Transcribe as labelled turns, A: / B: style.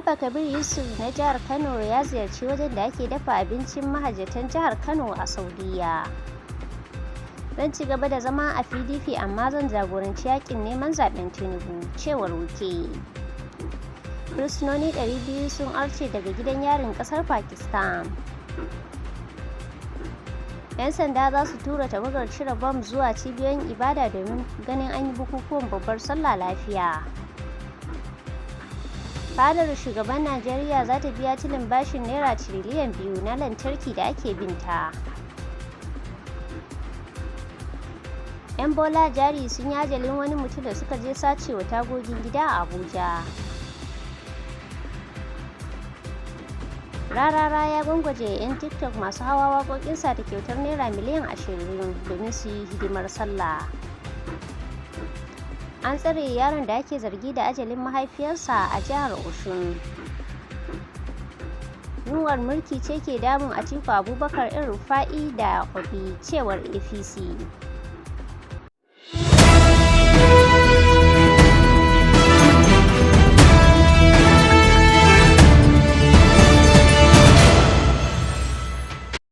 A: Abba Kabir Yusuf na jihar Kano ya ziyarci wajen da ake dafa abincin mahajjatan jihar Kano a Saudiya. Zan ci gaba da zama a PDP amma zan jagoranci yakin neman zaben Tinubu, cewar Wuke. Fursunoni 200 sun arce daga gidan yarin ƙasar Pakistan. 'Yan sanda za su tura tawagar cire bam zuwa cibiyoyin ibada domin ganin an yi bukukuwan babbar sallah lafiya. Fadar shugaban Najeriya za ta biya tilin bashin Naira tiriliyan 2 na lantarki da ake binta. 'Yan Bola Jari sun yi ajalin wani mutum da suka je sacewa tagogin gida a Abuja. Rarara ya gwangwaje 'yan TikTok masu hawa waƙoƙinsa da kyautar Naira miliyan 20 domin su yi hidimar sallah. An tsare yaron da ake zargi da ajalin mahaifiyarsa a jihar Osun. Yunwar mulki ce ke damun Atiku Abubakar, El Rufa'i da Obi, cewar APC.